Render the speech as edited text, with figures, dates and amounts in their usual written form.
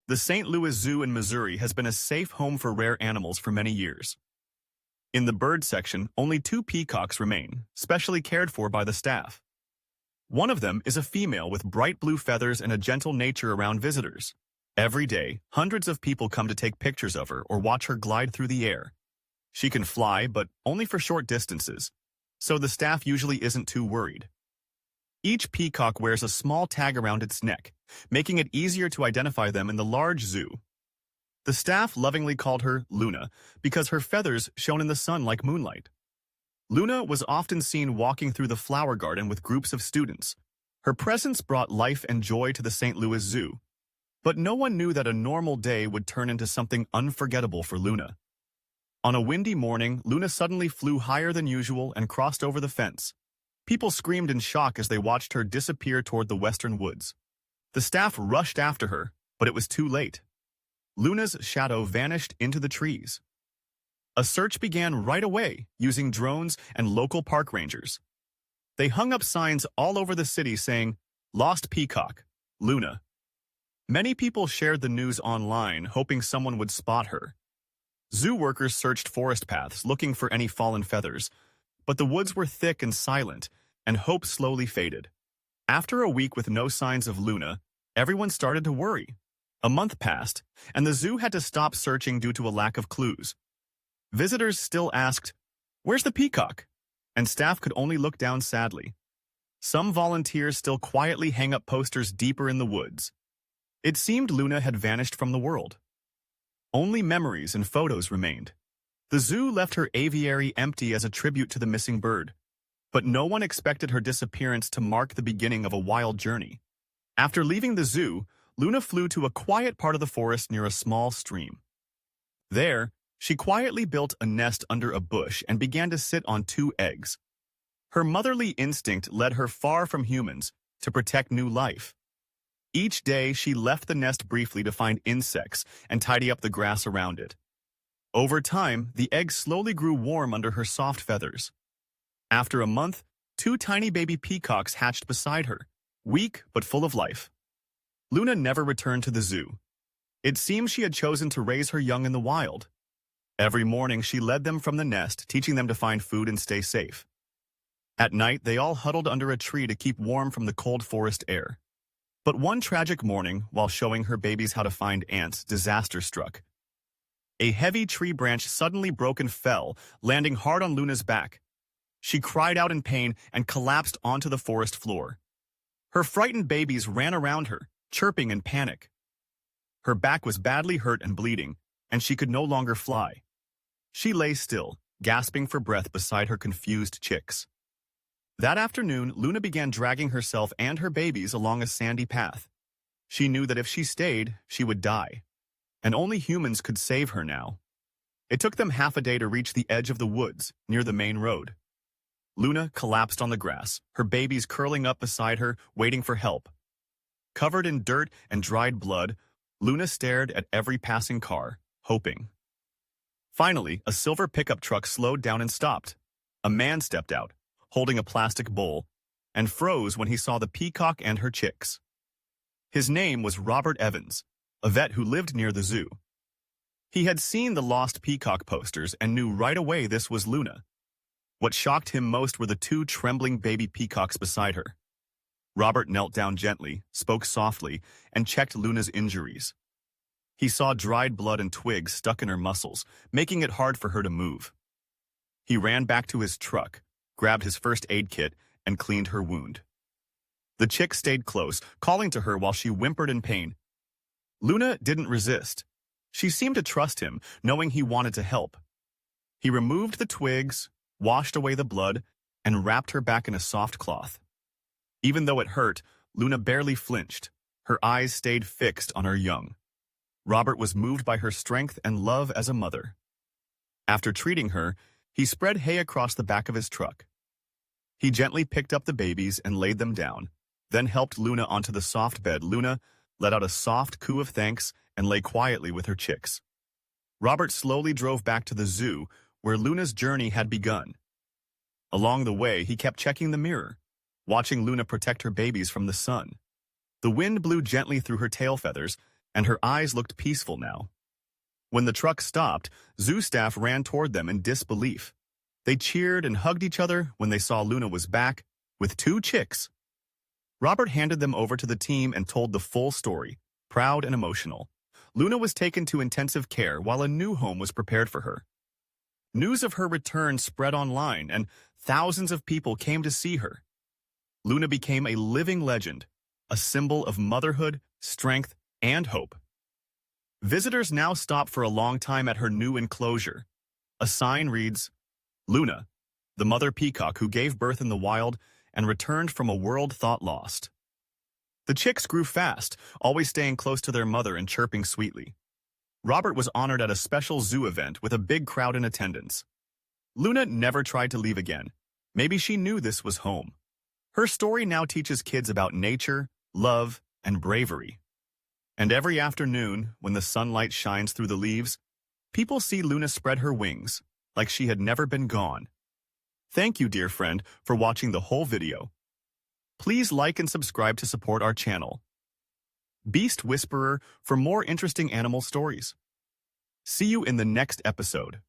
The St. Louis Zoo in Missouri has been a safe home for rare animals for many years. In the bird section, only 2 peacocks remain, specially cared for by the staff. One of them is a female with bright blue feathers and a gentle nature around visitors. Every day, hundreds of people come to take pictures of her or watch her glide through the air. She can fly, but only for short distances, so the staff usually isn't too worried. Each peacock wears a small tag around its neck, making it easier to identify them in the large zoo. The staff lovingly called her Luna because her feathers shone in the sun like moonlight. Luna was often seen walking through the flower garden with groups of students. Her presence brought life and joy to the St. Louis Zoo. But no one knew that a normal day would turn into something unforgettable for Luna. On a windy morning, Luna suddenly flew higher than usual and crossed over the fence. People screamed in shock as they watched her disappear toward the western woods. The staff rushed after her, but it was too late. Luna's shadow vanished into the trees. A search began right away using drones and local park rangers. They hung up signs all over the city saying, "Lost Peacock, Luna." Many people shared the news online, hoping someone would spot her. Zoo workers searched forest paths looking for any fallen feathers, but the woods were thick and silent, and hope slowly faded. After a week with no signs of Luna, everyone started to worry. A month passed, and the zoo had to stop searching due to a lack of clues. Visitors still asked, "Where's the peacock?" And staff could only look down sadly. Some volunteers still quietly hang up posters deeper in the woods. It seemed Luna had vanished from the world. Only memories and photos remained. The zoo left her aviary empty as a tribute to the missing bird. But no one expected her disappearance to mark the beginning of a wild journey. After leaving the zoo, Luna flew to a quiet part of the forest near a small stream. There, she quietly built a nest under a bush and began to sit on 2 eggs. Her motherly instinct led her far from humans to protect new life. Each day, she left the nest briefly to find insects and tidy up the grass around it. Over time, the eggs slowly grew warm under her soft feathers. After a month, 2 tiny baby peacocks hatched beside her, weak but full of life. Luna never returned to the zoo. It seemed she had chosen to raise her young in the wild. Every morning, she led them from the nest, teaching them to find food and stay safe. At night, they all huddled under a tree to keep warm from the cold forest air. But one tragic morning, while showing her babies how to find ants, disaster struck. A heavy tree branch suddenly broke and fell, landing hard on Luna's back. She cried out in pain and collapsed onto the forest floor. Her frightened babies ran around her, chirping in panic. Her back was badly hurt and bleeding, and she could no longer fly. She lay still, gasping for breath beside her confused chicks. That afternoon, Luna began dragging herself and her babies along a sandy path. She knew that if she stayed, she would die, and only humans could save her now. It took them half a day to reach the edge of the woods, near the main road. Luna collapsed on the grass, her babies curling up beside her, waiting for help. Covered in dirt and dried blood, Luna stared at every passing car, hoping. Finally, a silver pickup truck slowed down and stopped. A man stepped out, holding a plastic bowl, and froze when he saw the peacock and her chicks. His name was Robert Evans, a vet who lived near the zoo. He had seen the lost peacock posters and knew right away this was Luna. What shocked him most were the 2 trembling baby peacocks beside her. Robert knelt down gently, spoke softly, and checked Luna's injuries. He saw dried blood and twigs stuck in her muscles, making it hard for her to move. He ran back to his truck, grabbed his first aid kit, and cleaned her wound. The chick stayed close, calling to her while she whimpered in pain. Luna didn't resist. She seemed to trust him, knowing he wanted to help. He removed the twigs, washed away the blood, and wrapped her back in a soft cloth. Even though it hurt, Luna barely flinched. Her eyes stayed fixed on her young. Robert was moved by her strength and love as a mother. After treating her, he spread hay across the back of his truck. He gently picked up the babies and laid them down, then helped Luna onto the soft bed. Luna let out a soft coo of thanks and lay quietly with her chicks. Robert slowly drove back to the zoo, where Luna's journey had begun. Along the way, he kept checking the mirror, watching Luna protect her babies from the sun. The wind blew gently through her tail feathers, and her eyes looked peaceful now. When the truck stopped, zoo staff ran toward them in disbelief. They cheered and hugged each other when they saw Luna was back, with 2 chicks. Robert handed them over to the team and told the full story, proud and emotional. Luna was taken to intensive care while a new home was prepared for her. News of her return spread online, and thousands of people came to see her. Luna became a living legend, a symbol of motherhood, strength, and hope. Visitors now stop for a long time at her new enclosure. A sign reads, "Luna, the mother peacock who gave birth in the wild and returned from a world thought lost." The chicks grew fast, always staying close to their mother and chirping sweetly. Robert was honored at a special zoo event with a big crowd in attendance. Luna never tried to leave again. Maybe she knew this was home. Her story now teaches kids about nature, love, and bravery. And every afternoon, when the sunlight shines through the leaves, people see Luna spread her wings, like she had never been gone. Thank you, dear friend, for watching the whole video. Please like and subscribe to support our channel. Beast Whisperer for more interesting animal stories. See you in the next episode.